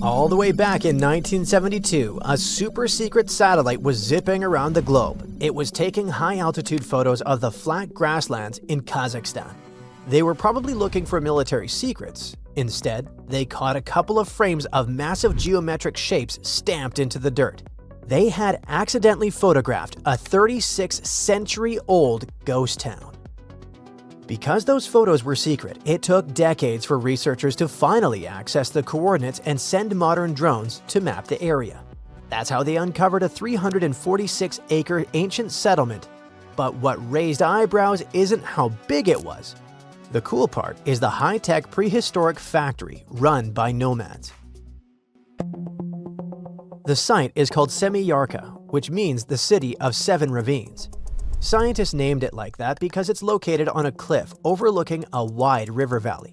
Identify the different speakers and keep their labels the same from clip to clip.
Speaker 1: All the way back in 1972, a super-secret satellite was zipping around the globe. It was taking high-altitude photos of the flat grasslands in Kazakhstan. They were probably looking for military secrets. Instead, they caught a couple of frames of massive geometric shapes stamped into the dirt. They had accidentally photographed a 36-century-old ghost town. Because those photos were secret, it took decades for researchers to finally access the coordinates and send modern drones to map the area. That's how they uncovered a 346-acre ancient settlement. But what raised eyebrows isn't how big it was. The cool part is the high-tech prehistoric factory run by nomads. The site is called Semiyarka, which means the city of 7 ravines. Scientists named it like that because it's located on a cliff overlooking a wide river valley.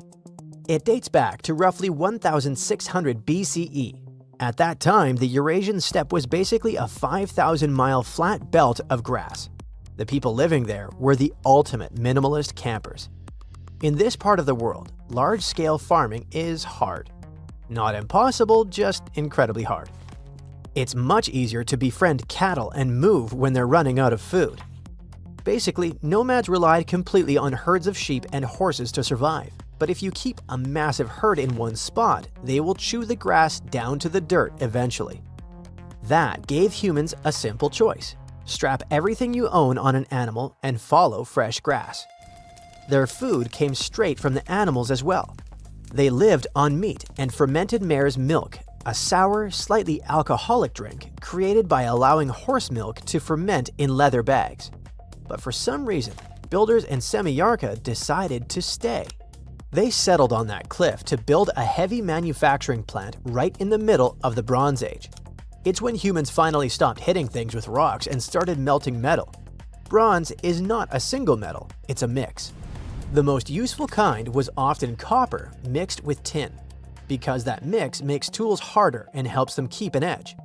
Speaker 1: It dates back to roughly 1600 BCE. At that time, the Eurasian steppe was basically a 5,000-mile flat belt of grass. The people living there were the ultimate minimalist campers. In this part of the world, large-scale farming is hard. Not impossible, just incredibly hard. It's much easier to befriend cattle and move when they're running out of food. Basically, nomads relied completely on herds of sheep and horses to survive. But if you keep a massive herd in one spot, they will chew the grass down to the dirt eventually. That gave humans a simple choice: strap everything you own on an animal and follow fresh grass. Their food came straight from the animals as well. They lived on meat and fermented mare's milk, a sour, slightly alcoholic drink created by allowing horse milk to ferment in leather bags. But for some reason, builders in Semiyarka decided to stay. They settled on that cliff to build a heavy manufacturing plant right in the middle of the Bronze Age. It's when humans finally stopped hitting things with rocks and started melting metal. Bronze is not a single metal, it's a mix. The most useful kind was often copper mixed with tin, because that mix makes tools harder and helps them keep an edge.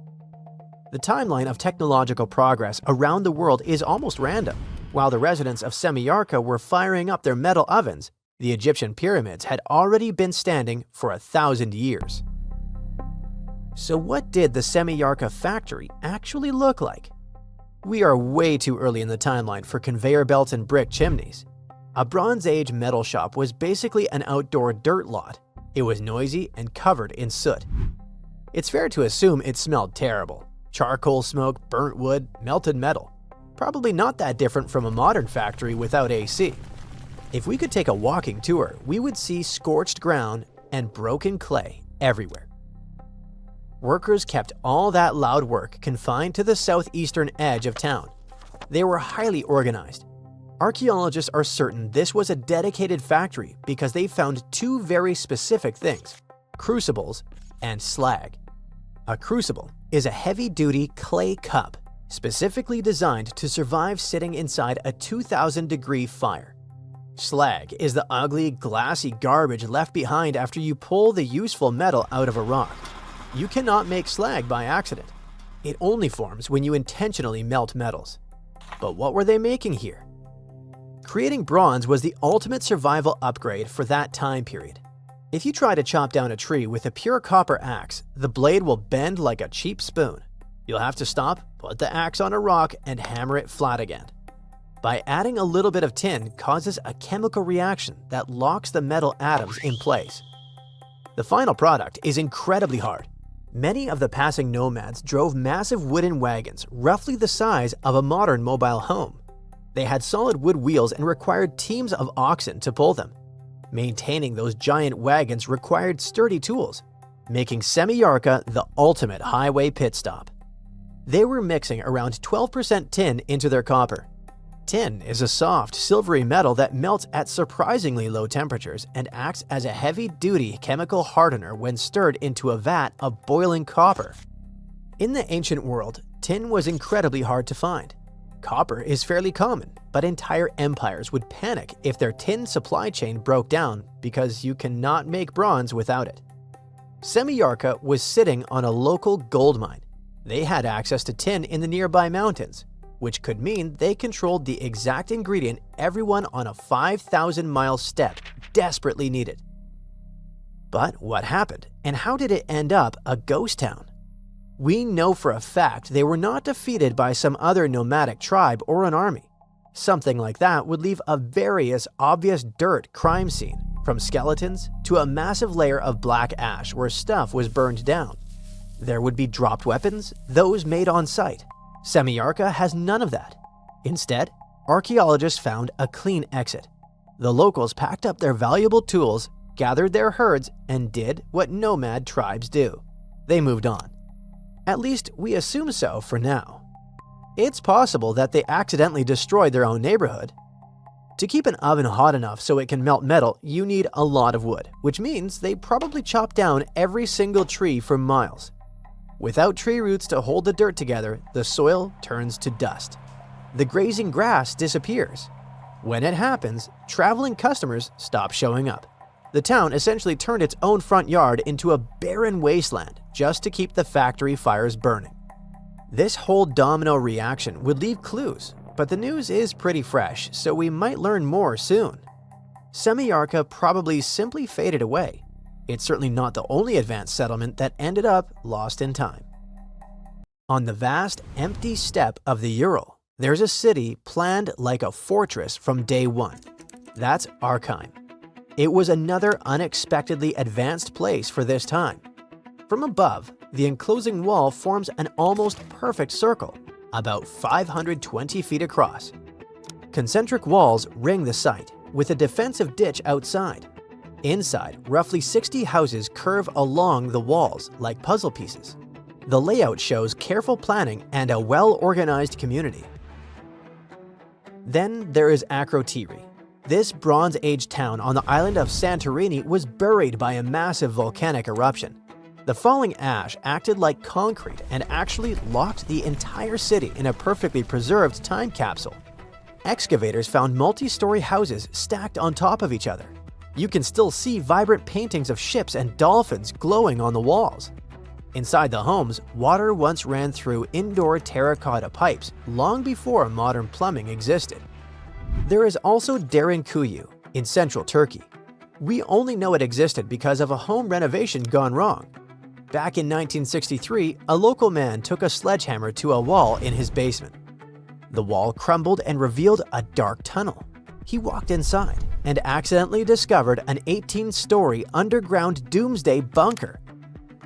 Speaker 1: The timeline of technological progress around the world is almost random. While the residents of Semiyarka were firing up their metal ovens, the Egyptian pyramids had already been standing for 1,000 years. So what did the Semiyarka factory actually look like? We are way too early in the timeline for conveyor belts and brick chimneys. A Bronze Age metal shop was basically an outdoor dirt lot. It was noisy and covered in soot. It's fair to assume it smelled terrible. Charcoal smoke, burnt wood, melted metal. Probably not that different from a modern factory without AC. If we could take a walking tour, we would see scorched ground and broken clay everywhere. Workers kept all that loud work confined to the southeastern edge of town. They were highly organized. Archaeologists are certain this was a dedicated factory because they found 2 very specific things: crucibles and slag. A crucible is a heavy-duty clay cup specifically designed to survive sitting inside a 2,000-degree fire. Slag is the ugly, glassy garbage left behind after you pull the useful metal out of a rock. You cannot make slag by accident. It only forms when you intentionally melt metals. But what were they making here? Creating bronze was the ultimate survival upgrade for that time period. If you try to chop down a tree with a pure copper axe, the blade will bend like a cheap spoon. You'll have to stop, put the axe on a rock, and hammer it flat again. By adding a little bit of tin causes a chemical reaction that locks the metal atoms in place. The final product is incredibly hard. Many of the passing nomads drove massive wooden wagons, roughly the size of a modern mobile home. They had solid wood wheels and required teams of oxen to pull them. Maintaining those giant wagons required sturdy tools, making Semiyarka the ultimate highway pit stop. They were mixing around 12% tin into their copper. Tin is a soft, silvery metal that melts at surprisingly low temperatures and acts as a heavy-duty chemical hardener when stirred into a vat of boiling copper. In the ancient world, tin was incredibly hard to find. Copper is fairly common, but entire empires would panic if their tin supply chain broke down because you cannot make bronze without it. Semiyarka was sitting on a local gold mine. They had access to tin in the nearby mountains, which could mean they controlled the exact ingredient everyone on a 5,000-mile steppe desperately needed. But what happened And how did it end up a ghost town? We know for a fact they were not defeated by some other nomadic tribe or an army. Something like that would leave a various obvious dirt crime scene, from skeletons to a massive layer of black ash where stuff was burned down. There would be dropped weapons, those made on site. Semiyarka has none of that. Instead, archaeologists found a clean exit. The locals packed up their valuable tools, gathered their herds, and did what nomad tribes do. They moved on. At least we assume so for now. It's possible that they accidentally destroyed their own neighborhood. To keep an oven hot enough so it can melt metal, you need a lot of wood, which means they probably chopped down every single tree for miles. Without tree roots to hold the dirt together, the soil turns to dust. The grazing grass disappears. When it happens, traveling customers stop showing up. The town essentially turned its own front yard into a barren wasteland just to keep the factory fires burning. This whole domino reaction would leave clues, but the news is pretty fresh, so we might learn more soon. Semiyarka probably simply faded away. It's certainly not the only advanced settlement that ended up lost in time. On the vast, empty steppe of the Ural, there's a city planned like a fortress from day one. That's Arkheim. It was another unexpectedly advanced place for this time. From above, the enclosing wall forms an almost perfect circle, about 520 feet across. Concentric walls ring the site, with a defensive ditch outside. Inside, roughly 60 houses curve along the walls like puzzle pieces. The layout shows careful planning and a well-organized community. Then there is Akrotiri. This Bronze Age town on the island of Santorini was buried by a massive volcanic eruption. The falling ash acted like concrete and actually locked the entire city in a perfectly preserved time capsule. Excavators found multi-story houses stacked on top of each other. You can still see vibrant paintings of ships and dolphins glowing on the walls. Inside the homes, water once ran through indoor terracotta pipes long before modern plumbing existed. There is also Derinkuyu in central Turkey. We only know it existed because of a home renovation gone wrong. Back in 1963, a local man took a sledgehammer to a wall in his basement. The wall crumbled and revealed a dark tunnel. He walked inside and accidentally discovered an 18-story underground doomsday bunker.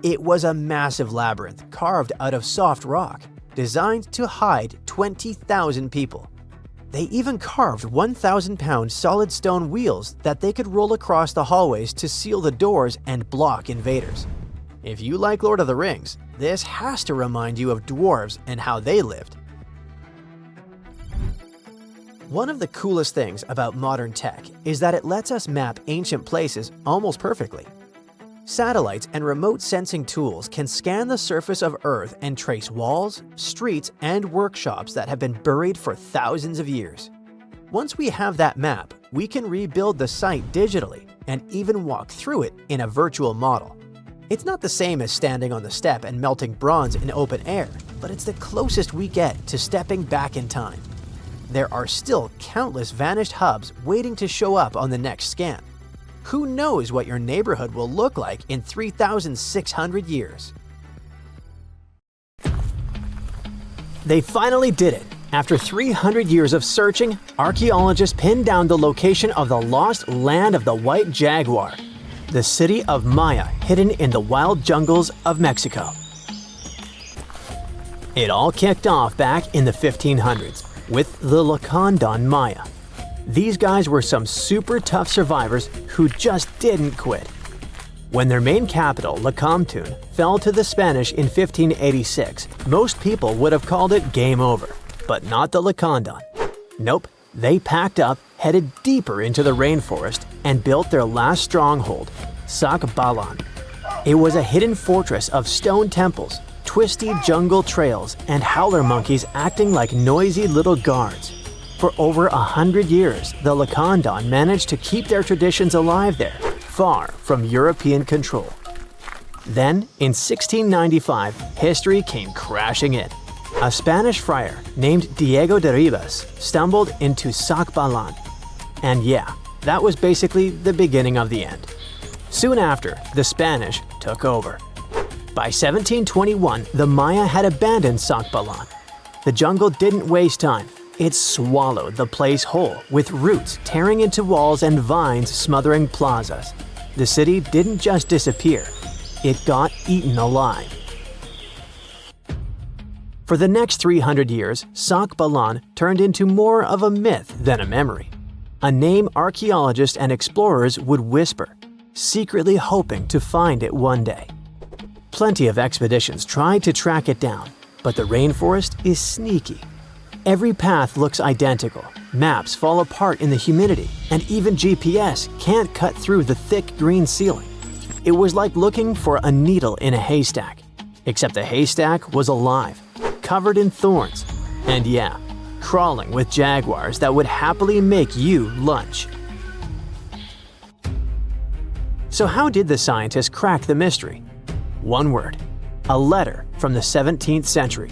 Speaker 1: It was a massive labyrinth carved out of soft rock, designed to hide 20,000 people. They even carved 1,000-pound solid stone wheels that they could roll across the hallways to seal the doors and block invaders. If you like Lord of the Rings, this has to remind you of dwarves and how they lived. One of the coolest things about modern tech is that it lets us map ancient places almost perfectly. Satellites and remote sensing tools can scan the surface of Earth and trace walls, streets, and workshops that have been buried for thousands of years. Once we have that map, we can rebuild the site digitally and even walk through it in a virtual model. It's not the same as standing on the steppe and melting bronze in open air, but it's the closest we get to stepping back in time. There are still countless vanished hubs waiting to show up on the next scan. Who knows what your neighborhood will look like in 3,600 years? They finally did it. After 300 years of searching, archaeologists pinned down the location of the lost land of the White Jaguar, the city of Maya hidden in the wild jungles of Mexico. It all kicked off back in the 1500s with the Lacandon Maya. These guys were some super tough survivors who just didn't quit. When their main capital, Lacamtun, fell to the Spanish in 1586, most people would have called it game over, but not the Lacandon. Nope, they packed up, headed deeper into the rainforest, and built their last stronghold, Sakbalan. It was a hidden fortress of stone temples, twisty jungle trails, and howler monkeys acting like noisy little guards. For over 100 years, the Lacandon managed to keep their traditions alive there, far from European control. Then, in 1695, history came crashing in. A Spanish friar named Diego de Ribas stumbled into Sakbalan. And yeah, that was basically the beginning of the end. Soon after, the Spanish, took over. By 1721, the Maya had abandoned Sakbalan. The jungle didn't waste time. It swallowed the place whole, with roots tearing into walls and vines smothering plazas. The city didn't just disappear, it got eaten alive. For the next 300 years, Sakbalan turned into more of a myth than a memory. A name archaeologists and explorers would whisper, secretly hoping to find it one day. Plenty of expeditions tried to track it down, but the rainforest is sneaky. Every path looks identical, maps fall apart in the humidity, and even GPS can't cut through the thick green ceiling. It was like looking for a needle in a haystack, except the haystack was alive, covered in thorns, and yeah, crawling with jaguars that would happily make you lunch. So how did the scientists crack the mystery? One word: a letter from the 17th century.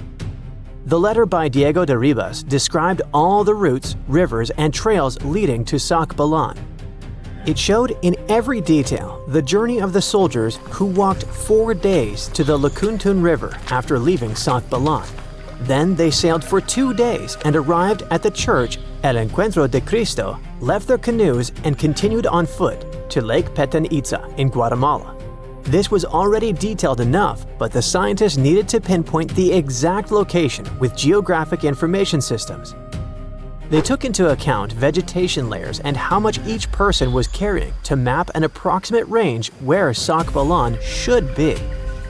Speaker 1: The letter by Diego de Ribas described all the routes, rivers, and trails leading to Sakbalan. It showed in every detail the journey of the soldiers who walked 4 days to the Lakuntun River after leaving Sakbalan. Then they sailed for 2 days and arrived at the church El Encuentro de Cristo, left their canoes, and continued on foot to Lake Petén Itzá in Guatemala. This was already detailed enough, but the scientists needed to pinpoint the exact location with geographic information systems. They took into account vegetation layers and how much each person was carrying to map an approximate range where Sakbalan should be.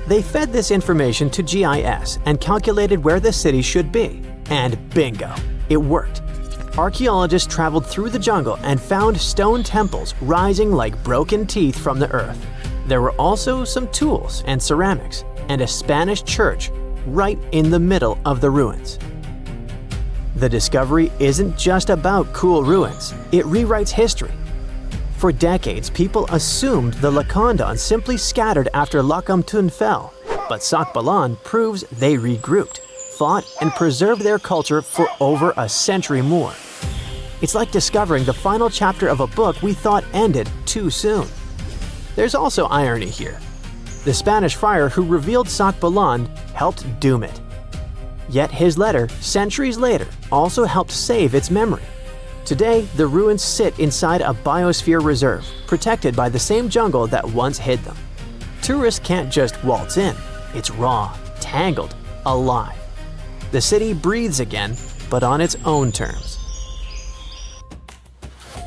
Speaker 1: They fed this information to GIS and calculated where the city should be. And bingo, it worked. Archaeologists traveled through the jungle and found stone temples rising like broken teeth from the earth. There were also some tools and ceramics, and a Spanish church right in the middle of the ruins. The discovery isn't just about cool ruins, it rewrites history. For decades, people assumed the Lacandons simply scattered after Lakamtun fell, but Sakbalan proves they regrouped, fought, and preserved their culture for over a century more. It's like discovering the final chapter of a book we thought ended too soon. There's also irony here. The Spanish friar who revealed Sakbalan helped doom it. Yet his letter, centuries later, also helped save its memory. Today, the ruins sit inside a biosphere reserve, protected by the same jungle that once hid them. Tourists can't just waltz in. It's raw, tangled, alive. The city breathes again, but on its own terms.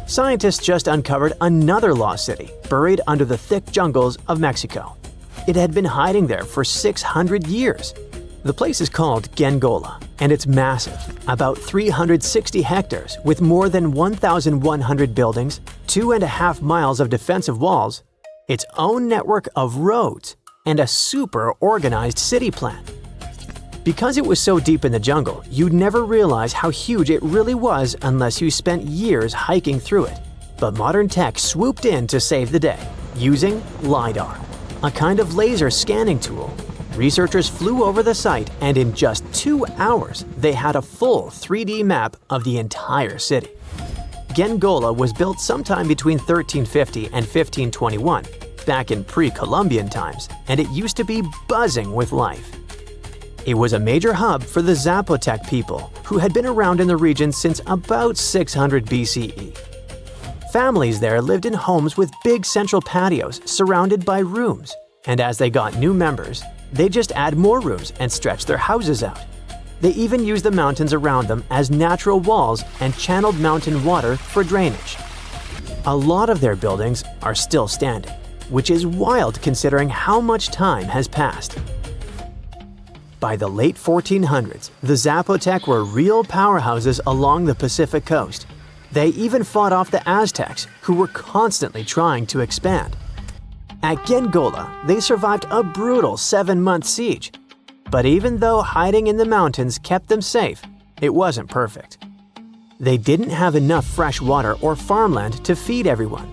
Speaker 1: Scientists just uncovered another lost city, buried under the thick jungles of Mexico. It had been hiding there for 600 years. The place is called Guiengola, and it's massive, about 360 hectares with more than 1,100 buildings, 2.5 miles of defensive walls, its own network of roads, and a super organized city plan. Because it was so deep in the jungle, you'd never realize how huge it really was unless you spent years hiking through it. But modern tech swooped in to save the day, using LiDAR, a kind of laser scanning tool. Researchers flew over the site, and in just 2 hours, they had a full 3D map of the entire city. Guiengola was built sometime between 1350 and 1521, back in pre-Columbian times, and it used to be buzzing with life. It was a major hub for the Zapotec people, who had been around in the region since about 600 BCE. Families there lived in homes with big central patios surrounded by rooms, and as they got new members, they just add more rooms and stretch their houses out. They even used the mountains around them as natural walls and channeled mountain water for drainage. A lot of their buildings are still standing, which is wild considering how much time has passed. By the late 1400s, the Zapotec were real powerhouses along the Pacific coast. They even fought off the Aztecs, who were constantly trying to expand. At Guiengola, they survived a brutal 7-month siege. But even though hiding in the mountains kept them safe, it wasn't perfect. They didn't have enough fresh water or farmland to feed everyone.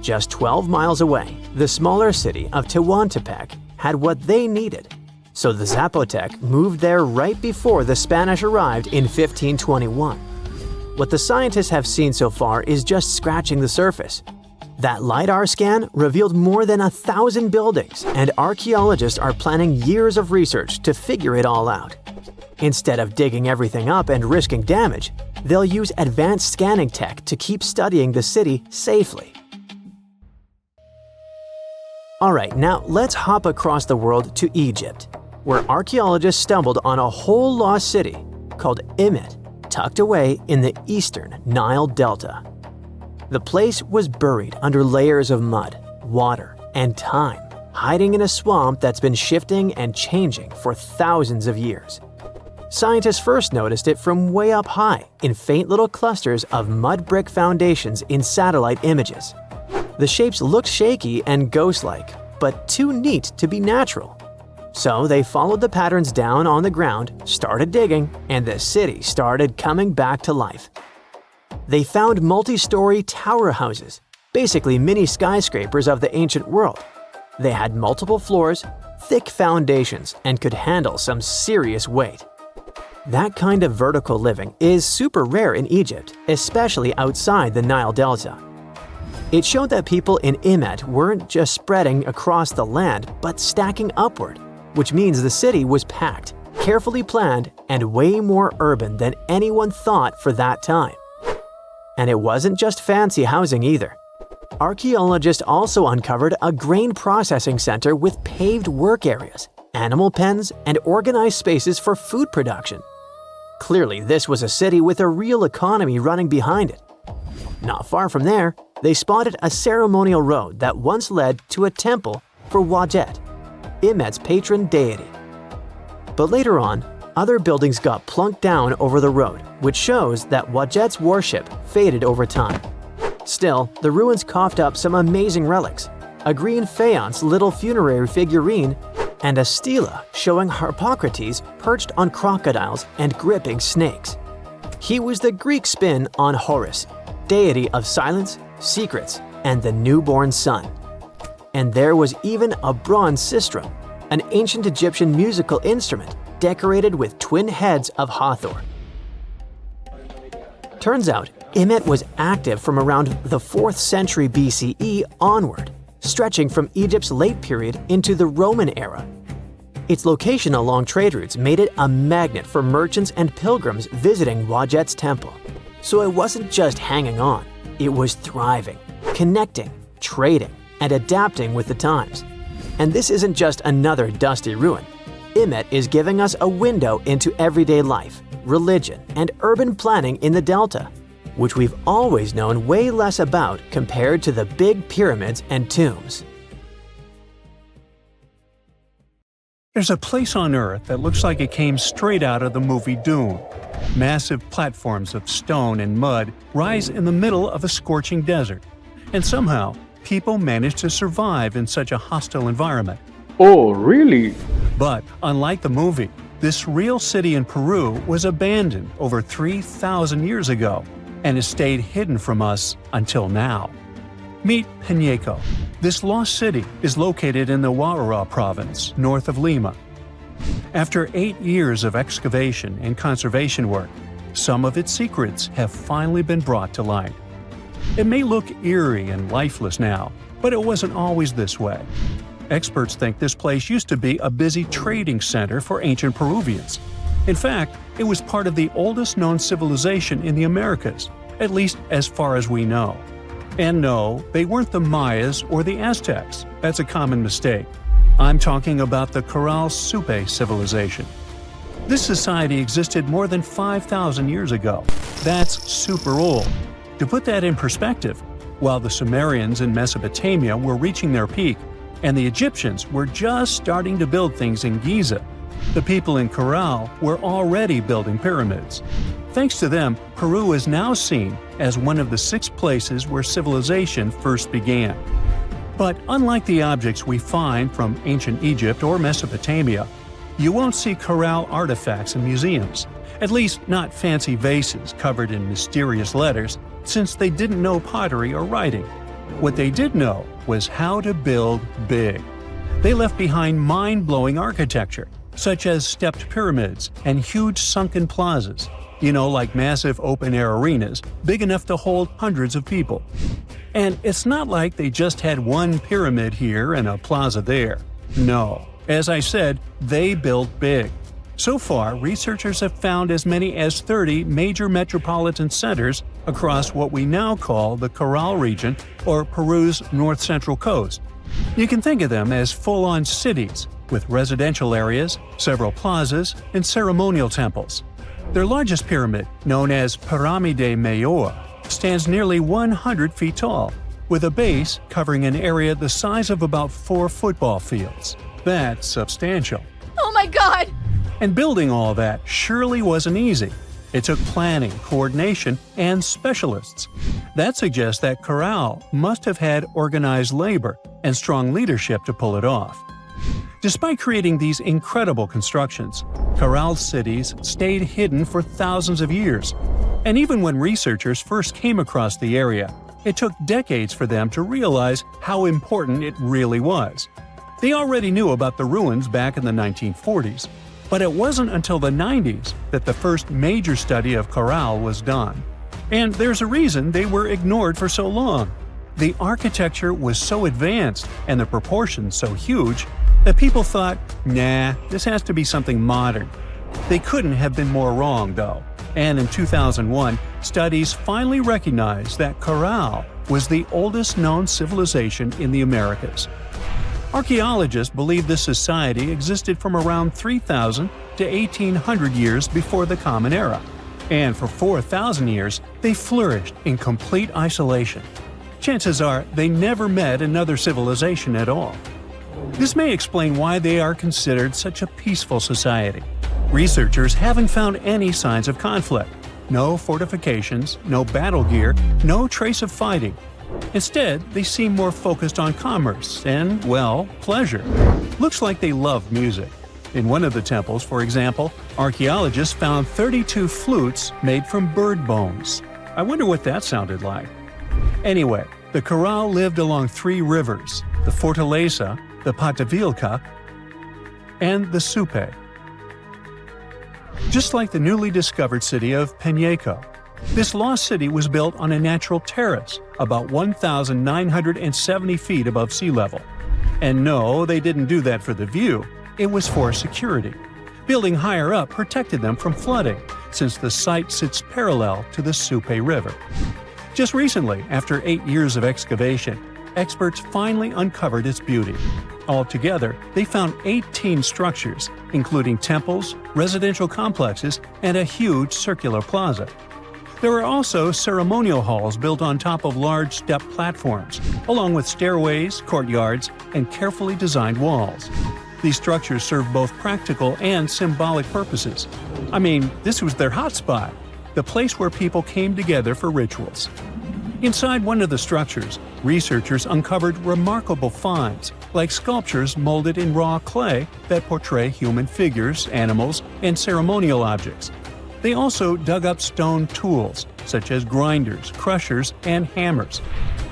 Speaker 1: Just 12 miles away, the smaller city of Tehuantepec had what they needed. So the Zapotec moved there right before the Spanish arrived in 1521. What the scientists have seen so far is just scratching the surface. That LiDAR scan revealed more than 1,000 buildings, and archaeologists are planning years of research to figure it all out. Instead of digging everything up and risking damage, they'll use advanced scanning tech to keep studying the city safely. Alright, now let's hop across the world to Egypt, where archaeologists stumbled on a whole lost city called Imet, tucked away in the eastern Nile Delta. The place was buried under layers of mud, water, and time, hiding in a swamp that's been shifting and changing for thousands of years. Scientists first noticed it from way up high in faint little clusters of mud brick foundations in satellite images. The shapes looked shaky and ghost-like, but too neat to be natural. So they followed the patterns down on the ground, started digging, and the city started coming back to life. They found multi-story tower houses, basically mini skyscrapers of the ancient world. They had multiple floors, thick foundations, and could handle some serious weight. That kind of vertical living is super rare in Egypt, especially outside the Nile Delta. It showed that people in Imet weren't just spreading across the land, but stacking upward, which means the city was packed, carefully planned, and way more urban than anyone thought for that time. And it wasn't just fancy housing either. Archaeologists also uncovered a grain processing center with paved work areas, animal pens, and organized spaces for food production. Clearly, this was a city with a real economy running behind it. Not far from there, they spotted a ceremonial road that once led to a temple for Wadjet, Imet's patron deity. But later on, other buildings got plunked down over the road, which shows that Wadjet's worship faded over time. Still, the ruins coughed up some amazing relics, a green faience little funerary figurine, and a stela showing Harpocrates perched on crocodiles and gripping snakes. He was the Greek spin on Horus, deity of silence, secrets, and the newborn sun. And there was even a bronze sistrum, an ancient Egyptian musical instrument decorated with twin heads of Hathor. Turns out, Imet was active from around the 4th century BCE onward, stretching from Egypt's late period into the Roman era. Its location along trade routes made it a magnet for merchants and pilgrims visiting Wadjet's temple. So it wasn't just hanging on, it was thriving, connecting, trading, and adapting with the times. And this isn't just another dusty ruin. Imet is giving us a window into everyday life, religion, and urban planning in the Delta, which we've always known way less about compared to the big pyramids and tombs.
Speaker 2: There's a place on Earth that looks like it came straight out of the movie Dune. Massive platforms of stone and mud rise in the middle of a scorching desert, and somehow people manage to survive in such a hostile environment.
Speaker 3: Oh, really?
Speaker 2: But unlike the movie, this real city in Peru was abandoned over 3,000 years ago and has stayed hidden from us until now. Meet Guiengola. This lost city is located in the Huaura province, north of Lima. After 8 years of excavation and conservation work, some of its secrets have finally been brought to light. It may look eerie and lifeless now, but it wasn't always this way. Experts think this place used to be a busy trading center for ancient Peruvians. In fact, it was part of the oldest known civilization in the Americas, at least as far as we know. And no, they weren't the Mayas or the Aztecs. That's a common mistake. I'm talking about the Corral Supe civilization. This society existed more than 5,000 years ago. That's super old. To put that in perspective, while the Sumerians in Mesopotamia were reaching their peak, and the Egyptians were just starting to build things in Giza, the people in Corral were already building pyramids. Thanks to them, Peru is now seen as one of the 6 places where civilization first began. But unlike the objects we find from ancient Egypt or Mesopotamia, you won't see Corral artifacts in museums, at least not fancy vases covered in mysterious letters, since they didn't know pottery or writing. What they did know was how to build big. They left behind mind-blowing architecture, such as stepped pyramids and huge sunken plazas, like massive open-air arenas, big enough to hold hundreds of people. And it's not like they just had one pyramid here and a plaza there. No, as I said, they built big. So far, researchers have found as many as 30 major metropolitan centers across what we now call the Caral region, or Peru's north-central coast. You can think of them as full-on cities, with residential areas, several plazas, and ceremonial temples. Their largest pyramid, known as Piramide Mayor, stands nearly 100 feet tall, with a base covering an area the size of about 4 football fields. That's substantial.
Speaker 3: Oh my god!
Speaker 2: And building all that surely wasn't easy. It took planning, coordination, and specialists. That suggests that Caral must have had organized labor and strong leadership to pull it off. Despite creating these incredible constructions, Caral cities stayed hidden for thousands of years. And even when researchers first came across the area, it took decades for them to realize how important it really was. They already knew about the ruins back in the 1940s, but it wasn't until the 90s that the first major study of Caral was done. And there's a reason they were ignored for so long. The architecture was so advanced and the proportions so huge that people thought, nah, this has to be something modern. They couldn't have been more wrong, though. And in 2001, studies finally recognized that Caral was the oldest known civilization in the Americas. Archaeologists believe this society existed from around 3,000 to 1,800 years before the Common Era, and for 4,000 years they flourished in complete isolation. Chances are they never met another civilization at all. This may explain why they are considered such a peaceful society. Researchers haven't found any signs of conflict. No fortifications, no battle gear, no trace of fighting. Instead, they seem more focused on commerce and, well, pleasure. Looks like they love music. In one of the temples, for example, archaeologists found 32 flutes made from bird bones. I wonder what that sounded like. Anyway, the Caral lived along 3 rivers, the Fortaleza, the Patavilca, and the Supe. Just like the newly discovered city of Peñeco, this lost city was built on a natural terrace about 1,970 feet above sea level. And no, they didn't do that for the view, it was for security. Building higher up protected them from flooding, since the site sits parallel to the Supe River. Just recently, after 8 years of excavation, experts finally uncovered its beauty. Altogether, they found 18 structures, including temples, residential complexes, and a huge circular plaza. There are also ceremonial halls built on top of large step platforms, along with stairways, courtyards, and carefully designed walls. These structures serve both practical and symbolic purposes. I mean, this was their hotspot, the place where people came together for rituals. Inside one of the structures, researchers uncovered remarkable finds, like sculptures molded in raw clay that portray human figures, animals, and ceremonial objects. They also dug up stone tools, such as grinders, crushers, and hammers.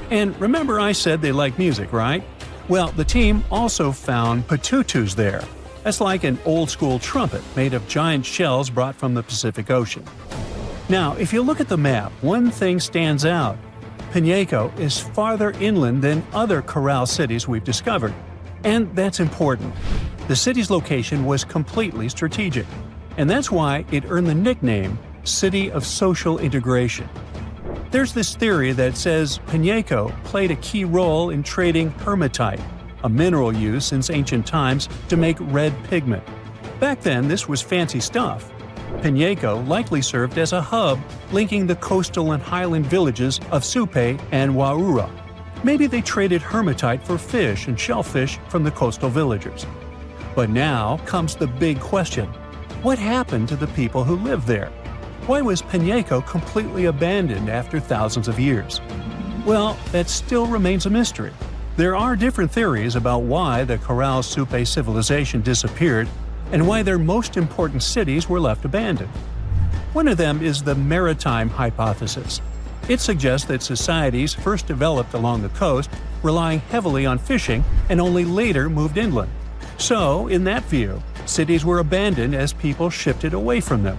Speaker 2: And remember I said they like music, right? Well, the team also found patutus there. That's like an old-school trumpet made of giant shells brought from the Pacific Ocean. Now, if you look at the map, one thing stands out. Peñeco is farther inland than other Caral cities we've discovered. And that's important. The city's location was completely strategic. And that's why it earned the nickname City of Social Integration. There's this theory that says Peñeco played a key role in trading hematite, a mineral used since ancient times to make red pigment. Back then, this was fancy stuff. Peñeco likely served as a hub linking the coastal and highland villages of Supe and Huaura. Maybe they traded hematite for fish and shellfish from the coastal villagers. But now comes the big question. What happened to the people who lived there? Why was Peñeco completely abandoned after thousands of years? Well, that still remains a mystery. There are different theories about why the Caral Supe civilization disappeared and why their most important cities were left abandoned. One of them is the maritime hypothesis. It suggests that societies first developed along the coast, relying heavily on fishing, and only later moved inland. So, in that view, cities were abandoned as people shifted away from them.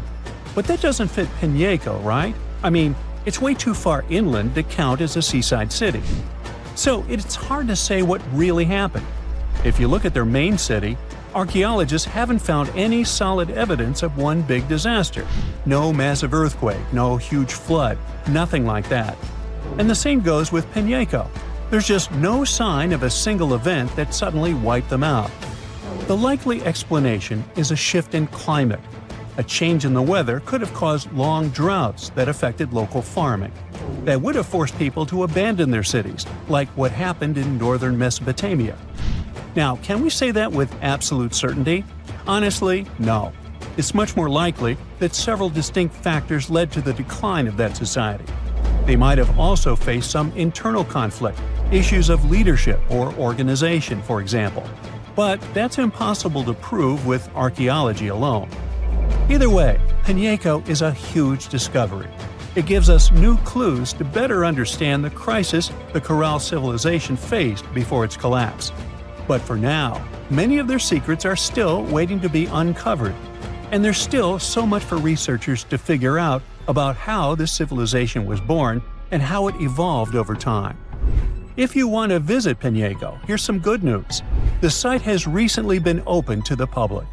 Speaker 2: But that doesn't fit Piñeco, right? I mean, it's way too far inland to count as a seaside city. So it's hard to say what really happened. If you look at their main city, archaeologists haven't found any solid evidence of one big disaster. No massive earthquake, no huge flood, nothing like that. And the same goes with Piñeco. There's just no sign of a single event that suddenly wiped them out. The likely explanation is a shift in climate. A change in the weather could have caused long droughts that affected local farming. That would have forced people to abandon their cities, like what happened in northern Mesopotamia. Now, can we say that with absolute certainty? Honestly, no. It's much more likely that several distinct factors led to the decline of that society. They might have also faced some internal conflict, issues of leadership or organization, for example. But that's impossible to prove with archaeology alone. Either way, Piñeco is a huge discovery. It gives us new clues to better understand the crisis the Corral civilization faced before its collapse. But for now, many of their secrets are still waiting to be uncovered. And there's still so much for researchers to figure out about how this civilization was born and how it evolved over time. If you want to visit Piñeco, here's some good news. The site has recently been opened to the public.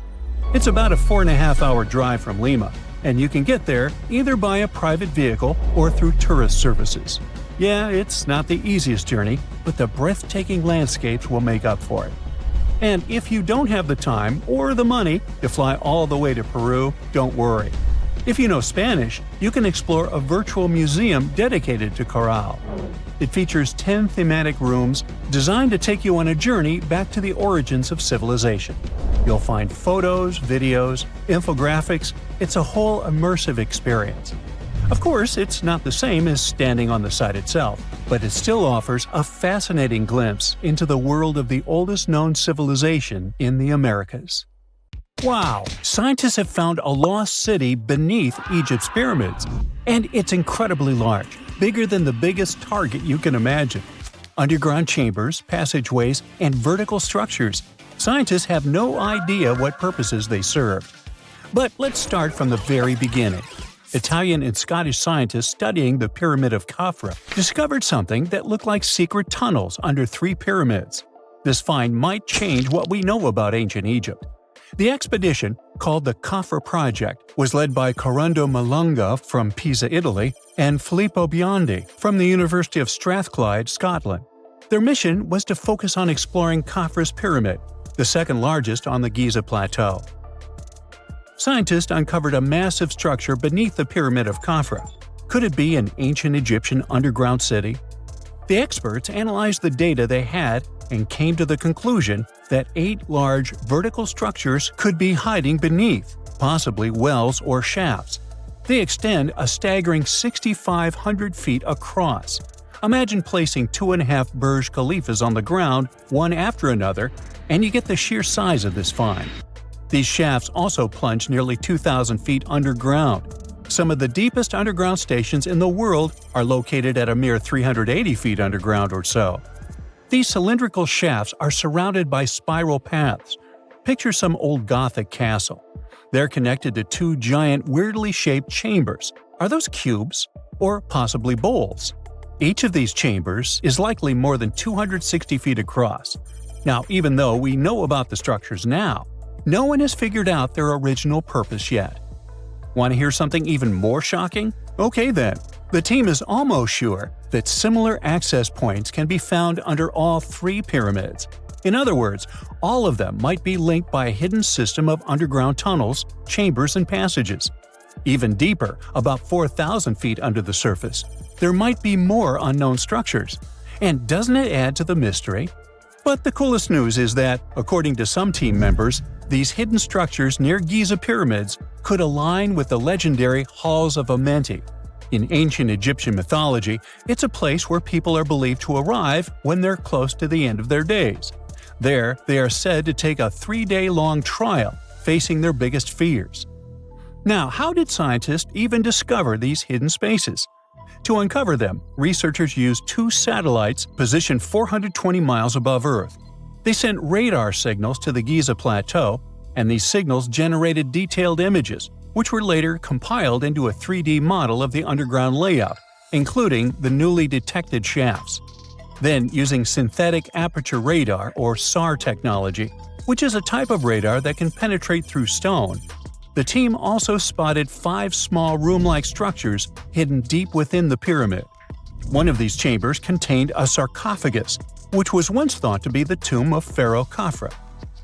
Speaker 2: It's about a 4.5-hour drive from Lima, and you can get there either by a private vehicle or through tourist services. Yeah, it's not the easiest journey, but the breathtaking landscapes will make up for it. And if you don't have the time or the money to fly all the way to Peru, don't worry. If you know Spanish, you can explore a virtual museum dedicated to Corral. It features 10 thematic rooms designed to take you on a journey back to the origins of civilization. You'll find photos, videos, infographics. It's a whole immersive experience. Of course, it's not the same as standing on the site itself, but it still offers a fascinating glimpse into the world of the oldest known civilization in the Americas. Wow! Scientists have found a lost city beneath Egypt's pyramids. And it's incredibly large, bigger than the biggest target you can imagine. Underground chambers, passageways, and vertical structures. Scientists have no idea what purposes they served. But let's start from the very beginning. Italian and Scottish scientists studying the Pyramid of Khafra discovered something that looked like secret tunnels under 3 pyramids. This find might change what we know about ancient Egypt. The expedition, called the Khafra Project, was led by Corrado Malunga from Pisa, Italy, and Filippo Biondi from the University of Strathclyde, Scotland. Their mission was to focus on exploring Khafra's pyramid, the second largest on the Giza Plateau. Scientists uncovered a massive structure beneath the Pyramid of Khafra. Could it be an ancient Egyptian underground city? The experts analyzed the data they had and came to the conclusion that 8 large vertical structures could be hiding beneath, possibly wells or shafts. They extend a staggering 6,500 feet across. Imagine placing 2.5 Burj Khalifas on the ground, one after another, and you get the sheer size of this find. These shafts also plunge nearly 2,000 feet underground. Some of the deepest underground stations in the world are located at a mere 380 feet underground or so. These cylindrical shafts are surrounded by spiral paths. Picture some old Gothic castle. They're connected to 2 giant, weirdly shaped chambers. Are those cubes? Or possibly bowls? Each of these chambers is likely more than 260 feet across. Now, even though we know about the structures now, no one has figured out their original purpose yet. Want to hear something even more shocking? Okay then. The team is almost sure that similar access points can be found under all 3 pyramids. In other words, all of them might be linked by a hidden system of underground tunnels, chambers, and passages. Even deeper, about 4,000 feet under the surface, there might be more unknown structures. And doesn't it add to the mystery? But the coolest news is that, according to some team members, these hidden structures near Giza pyramids could align with the legendary Halls of Amenti. In ancient Egyptian mythology, it's a place where people are believed to arrive when they're close to the end of their days. There, they are said to take a 3-day-long trial, facing their biggest fears. Now, how did scientists even discover these hidden spaces? To uncover them, researchers used 2 satellites positioned 420 miles above Earth. They sent radar signals to the Giza Plateau, and these signals generated detailed images, which were later compiled into a 3D model of the underground layout, including the newly detected shafts. Then, using synthetic aperture radar or SAR technology, which is a type of radar that can penetrate through stone, the team also spotted 5 small room-like structures hidden deep within the pyramid. One of these chambers contained a sarcophagus, which was once thought to be the tomb of Pharaoh Khafre.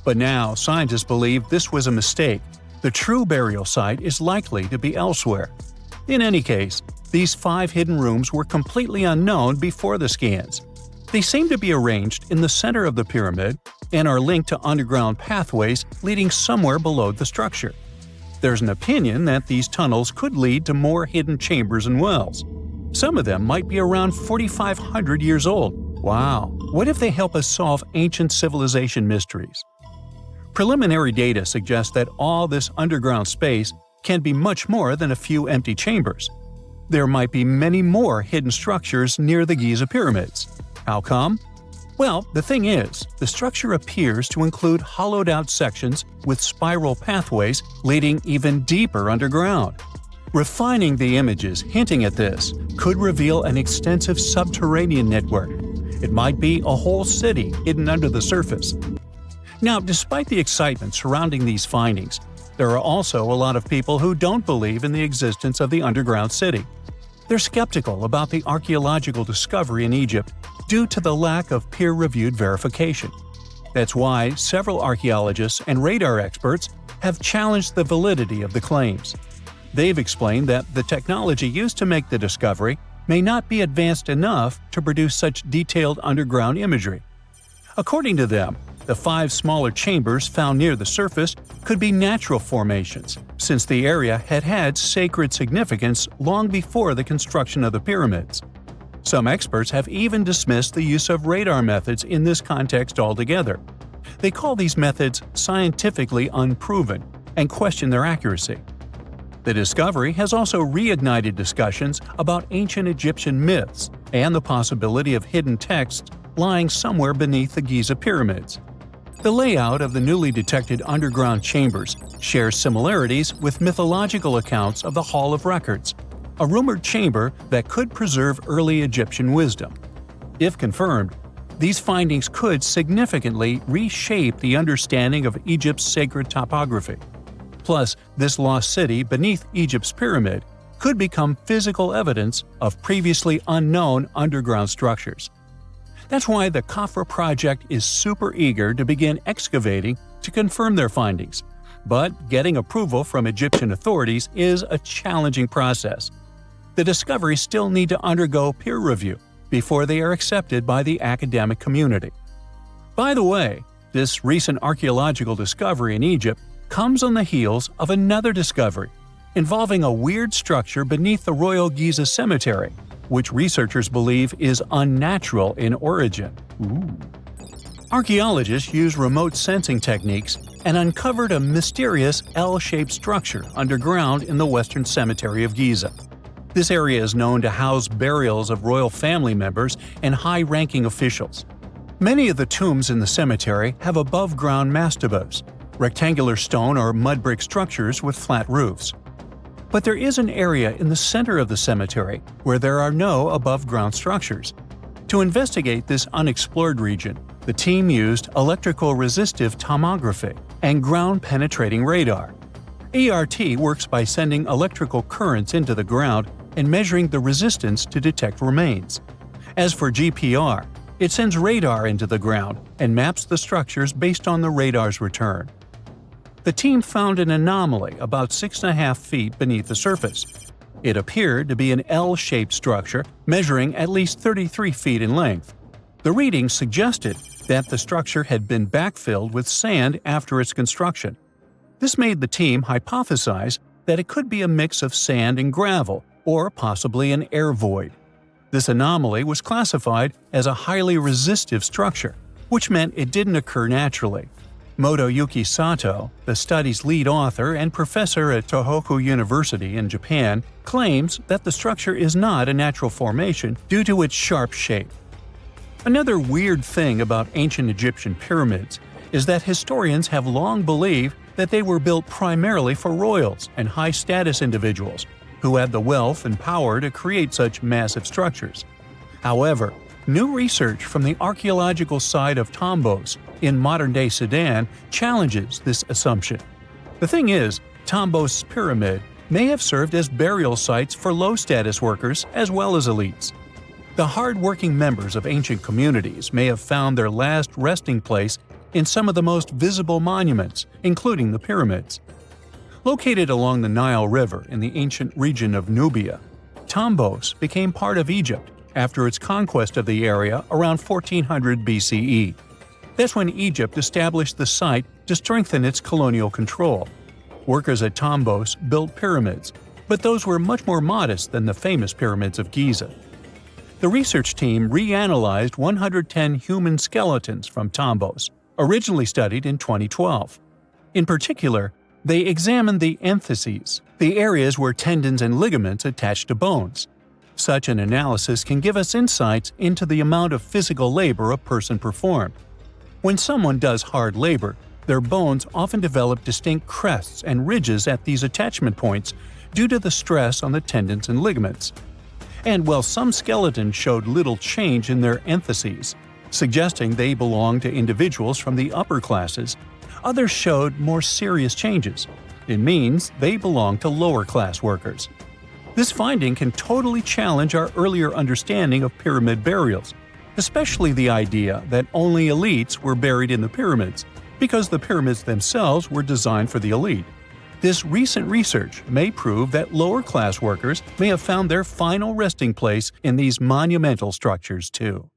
Speaker 2: But now, scientists believe this was a mistake. The true burial site is likely to be elsewhere. In any case, these 5 hidden rooms were completely unknown before the scans. They seem to be arranged in the center of the pyramid and are linked to underground pathways leading somewhere below the structure. There's an opinion that these tunnels could lead to more hidden chambers and wells. Some of them might be around 4,500 years old. Wow! What if they help us solve ancient civilization mysteries? Preliminary data suggests that all this underground space can be much more than a few empty chambers. There might be many more hidden structures near the Giza pyramids. How come? Well, the thing is, the structure appears to include hollowed-out sections with spiral pathways leading even deeper underground. Refining the images hinting at this could reveal an extensive subterranean network. It might be a whole city hidden under the surface. Now, despite the excitement surrounding these findings, there are also a lot of people who don't believe in the existence of the underground city. They're skeptical about the archaeological discovery in Egypt due to the lack of peer-reviewed verification. That's why several archaeologists and radar experts have challenged the validity of the claims. They've explained that the technology used to make the discovery may not be advanced enough to produce such detailed underground imagery. According to them, the 5 smaller chambers found near the surface could be natural formations, since the area had had sacred significance long before the construction of the pyramids. Some experts have even dismissed the use of radar methods in this context altogether. They call these methods scientifically unproven and question their accuracy. The discovery has also reignited discussions about ancient Egyptian myths and the possibility of hidden texts lying somewhere beneath the Giza pyramids. The layout of the newly detected underground chambers shares similarities with mythological accounts of the Hall of Records, a rumored chamber that could preserve early Egyptian wisdom. If confirmed, these findings could significantly reshape the understanding of Egypt's sacred topography. Plus, this lost city beneath Egypt's pyramid could become physical evidence of previously unknown underground structures. That's why the Khafre project is super eager to begin excavating to confirm their findings. But getting approval from Egyptian authorities is a challenging process. The discoveries still need to undergo peer review before they are accepted by the academic community. By the way, this recent archaeological discovery in Egypt comes on the heels of another discovery involving a weird structure beneath the Royal Giza Cemetery, which researchers believe is unnatural in origin. Archaeologists used remote sensing techniques and uncovered a mysterious L-shaped structure underground in the Western Cemetery of Giza. This area is known to house burials of royal family members and high-ranking officials. Many of the tombs in the cemetery have above-ground mastabas, rectangular stone or mud brick structures with flat roofs. But there is an area in the center of the cemetery where there are no above-ground structures. To investigate this unexplored region, the team used electrical resistive tomography and ground-penetrating radar. ERT works by sending electrical currents into the ground and measuring the resistance to detect remains. As for GPR, it sends radar into the ground and maps the structures based on the radar's return. The team found an anomaly about 6.5 feet beneath the surface. It appeared to be an L-shaped structure measuring at least 33 feet in length. The readings suggested that the structure had been backfilled with sand after its construction. This made the team hypothesize that it could be a mix of sand and gravel, or possibly an air void. This anomaly was classified as a highly resistive structure, which meant it didn't occur naturally. Motoyuki Sato, the study's lead author and professor at Tohoku University in Japan, claims that the structure is not a natural formation due to its sharp shape. Another weird thing about ancient Egyptian pyramids is that historians have long believed that they were built primarily for royals and high-status individuals who had the wealth and power to create such massive structures. However, new research from the archaeological site of Tombos in modern-day Sudan challenges this assumption. The thing is, Tombos' pyramid may have served as burial sites for low-status workers as well as elites. The hard-working members of ancient communities may have found their last resting place in some of the most visible monuments, including the pyramids. Located along the Nile River in the ancient region of Nubia, Tombos became part of Egypt after its conquest of the area around 1400 BCE. That's when Egypt established the site to strengthen its colonial control. Workers at Tombos built pyramids, but those were much more modest than the famous pyramids of Giza. The research team reanalyzed 110 human skeletons from Tombos, originally studied in 2012. In particular, they examined the entheses, the areas where tendons and ligaments attach to bones. Such an analysis can give us insights into the amount of physical labor a person performed. When someone does hard labor, their bones often develop distinct crests and ridges at these attachment points due to the stress on the tendons and ligaments. And while some skeletons showed little change in their entheses, suggesting they belonged to individuals from the upper classes, others showed more serious changes. It means they belong to lower-class workers. This finding can totally challenge our earlier understanding of pyramid burials, especially the idea that only elites were buried in the pyramids, because the pyramids themselves were designed for the elite. This recent research may prove that lower-class workers may have found their final resting place in these monumental structures too.